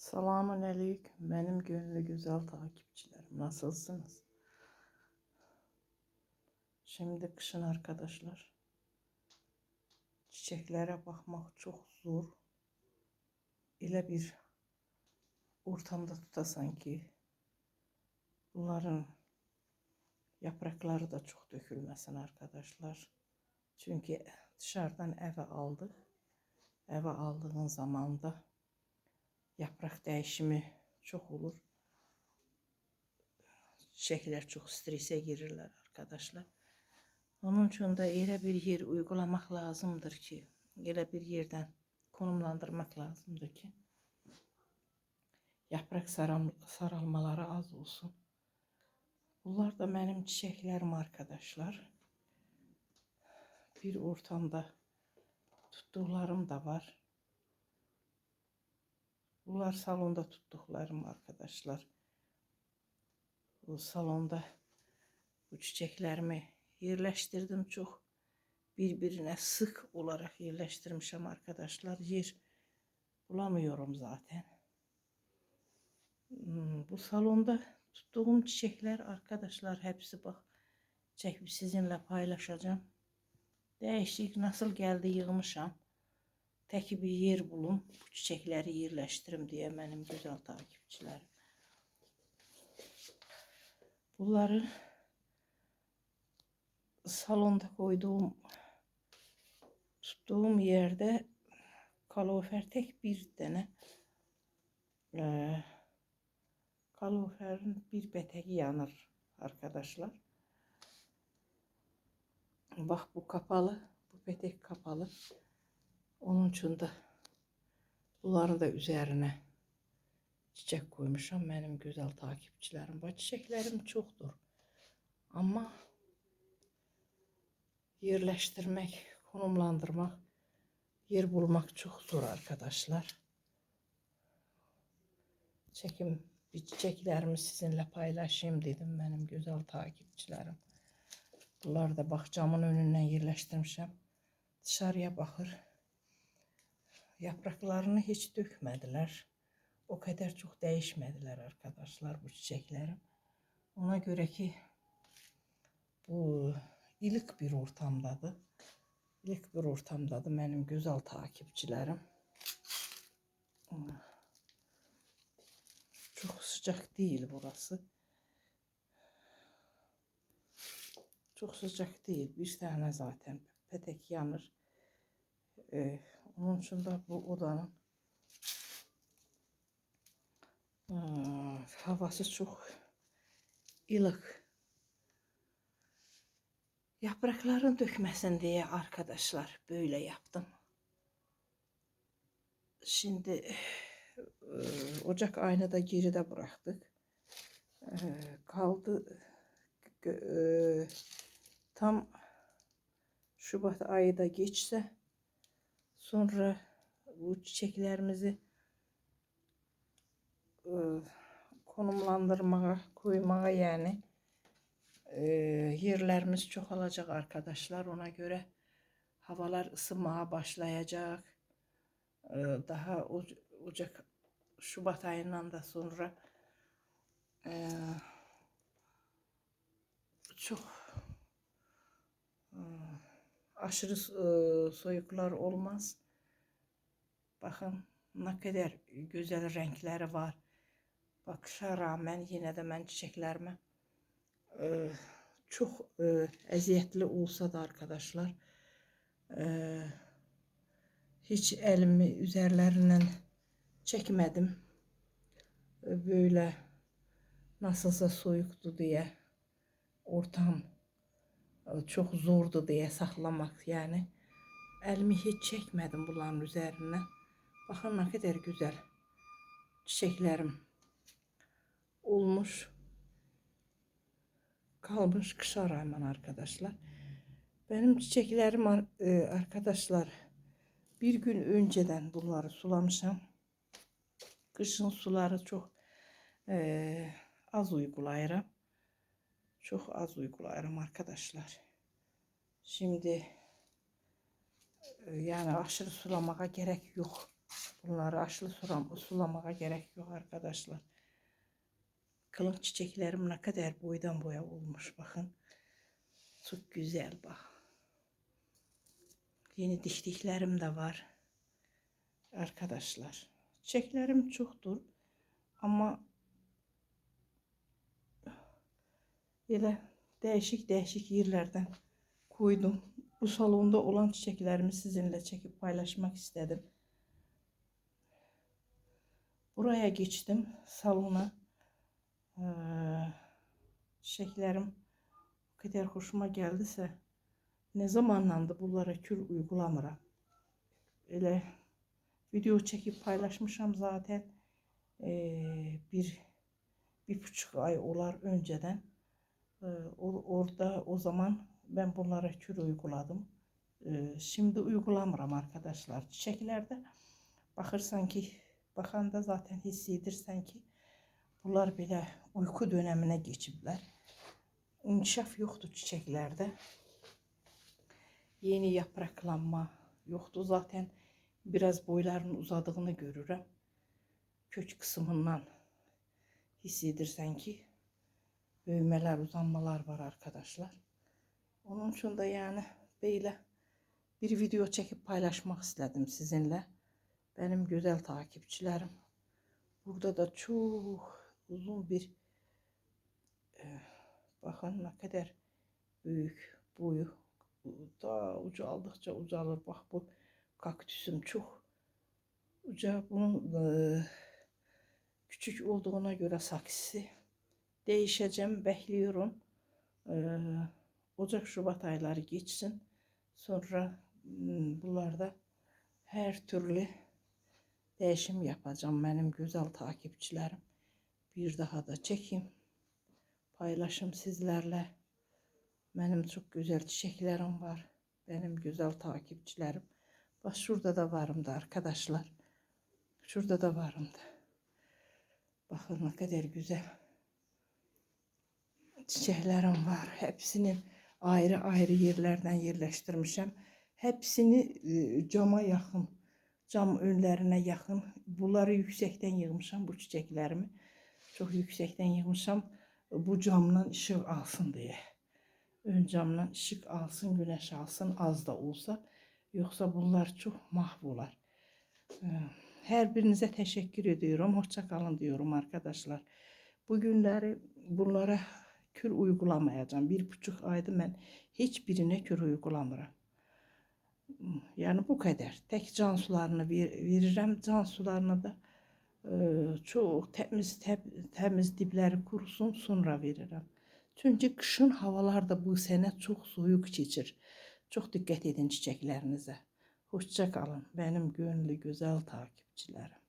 Selamun aleyküm. Benim gönlü güzel takipçilerim. Nasılsınız? Şimdi kışın arkadaşlar. Çiçeklere bakmak çok zor. İle bir ortamda tutasan ki bunların yaprakları da çok dökülmesin arkadaşlar. Çünkü dışarıdan eve aldık. Eve aldığın zaman da yaprak değişimi çok olur. Çiçekler çok strese girirler arkadaşlar. Onun için de elə bir yer uygulamak lazımdır ki, elə bir yerden konumlandırmak lazımdır ki, yaprak saralmaları az olsun. Bunlar da benim çiçeklerim arkadaşlar. Bir ortamda tuttuklarım da var. Bunlar salonda tuttuklarım arkadaşlar. Bu salonda bu çiçeklerimi yerleştirdim çok. Birbirine sık olarak yerleştirmişim arkadaşlar. Yer bulamıyorum zaten. Bu salonda tuttuğum çiçekler arkadaşlar hepsi bak çekip sizinle paylaşacağım. Değişik nasıl geldi yığmışam. Tek bir yer bulun bu çiçekleri yerleştirim diye benim güzel takipçilerim. Bunları salonda koyduğum tuttuğum yerde kalorifer tek bir tane kaloriferin bir beteği yanır arkadaşlar. Bak bu kapalı, bu petek kapalı. Onun için de bunların da üzerine çiçek koymuşum benim güzel takipçilerim. Bu çiçeklerim çoktur. Ama yerleştirmek, konumlandırmak, yer bulmak çok zor arkadaşlar. Bir çiçeklerimi sizinle paylaşayım dedim benim güzel takipçilerim. Bunlar da bak camın önünden yerleştirmişim. Dışarıya bakır. Yapraklarını hiç dökmediler. O kadar çok değişmediler arkadaşlar bu çiçeklerim. Ona göre ki bu ilik bir ortamdadır. İlik bir ortamdadır benim güzel takipçilerim. Çok sıcak değil burası. Çok sıcak değil. Bir tane zaten petek yanır. Onun için de bu odanın havası çok ılık. Yaprakların dökmesin diye arkadaşlar böyle yaptım. Şimdi Ocak ayını da geride bıraktık. Kaldı tam Şubat ayı da geçse sonra bu çiçeklerimizi konumlandırmaya, koymaya yani yerlerimiz çoğalacak arkadaşlar. Ona göre havalar ısınmaya başlayacak. Daha Ocak, Şubat ayından da sonra çok aşırı soyuklar olmaz. Bakın ne kadar güzel renkleri var. Bakışa rağmen yine de ben çiçeklerime çok eziyetli olsa da arkadaşlar hiç elimi üzerlerinden çekmedim. Böyle nasılsa soyuktu diye ortam çok zordu diye saklamak yani. Elimi hiç çekmedim bunların üzerine. Bakın ne kadar güzel çiçeklerim olmuş. Kalmış kışa rağmen arkadaşlar. Benim çiçeklerim arkadaşlar bir gün önceden bunları sulamışım. Kışın suları çok az uygulayırım. Çok az uygulayırım arkadaşlar. Şimdi yani aşırı sulamaya gerek yok. Bunları aşılı sulamaya gerek yok arkadaşlar. Kılınç çiçeklerim ne kadar boydan boya olmuş bakın. Çok güzel bak. Yeni diktiklerim de var. Arkadaşlar. Çiçeklerim çoktur. Ama elə değişik yerlerden koydum. Bu salonda olan çiçeklerimi sizinle çekip paylaşmak istedim. Buraya geçtim salona. Çiçeklerim o kadar hoşuma geldiyse ne zamanlandı bunlara kür uygulamıram. Elə video çekip paylaşmışam zaten. Bir buçuk ay olar önceden. Orada o zaman ben bunlara kür uyguladım. Şimdi uygulamıram arkadaşlar. Çiçeklerde bakırsan ki bakanda zaten hissedirsen ki bunlar belə uyku dönemine geçiblər. İnkişaf yoktu çiçeklerde. Yeni yapraklanma yoktu. Zaten biraz boylarının uzadığını görürəm. Kök kısmından hissedirsen ki büyümeler, uzanmalar var arkadaşlar. Onun için de yani böyle bir video çekip paylaşmak istedim sizinle. Benim güzel takipçilerim. Burada da çok uzun bir bakın ne kadar büyük boyu. Daha ucaldıkça ucalır. Bak bu kaktüsüm çok uca. Bunun küçük olduğuna göre saksisi değişeceğim. Bekliyorum. Ocak Şubat ayları geçsin. Sonra bunlarda her türlü değişim yapacağım benim güzel takipçilerim. Bir daha da çekeyim. Paylaşım sizlerle. Benim çok güzel çiçeklerim var. Benim güzel takipçilerim. Bak şurada da varım da arkadaşlar. Şurada da varım da. Bakın ne kadar güzel çiçeklerim var. Hepsini ayrı ayrı yerlerden yerleştirmişim. Hepsini cama yakın, cam önlerine yakın. Bunları yüksekten yığmışam bu çiçeklerimi. Çok yüksekten yığmışam. Bu camdan ışık alsın diye. Ön camdan ışık alsın, güneş alsın az da olsa. Yoksa bunlar çok mahvolar. Her birinize teşekkür ediyorum. Hoşça kalın diyorum arkadaşlar. Bugünleri bunlara kür uygulamayacağım. 1,5 aydır ben hiçbirine kür uygulamıram. Yani bu kadar. Tek can sularını veririm. Can sularını da çok temiz dipleri kurusun sonra veririm. Çünkü kışın havalarda bu sene çok soğuk geçir. Çok dikkat edin çiçeklerinize. Hoşça kalın benim gönlü güzel takipçilerim.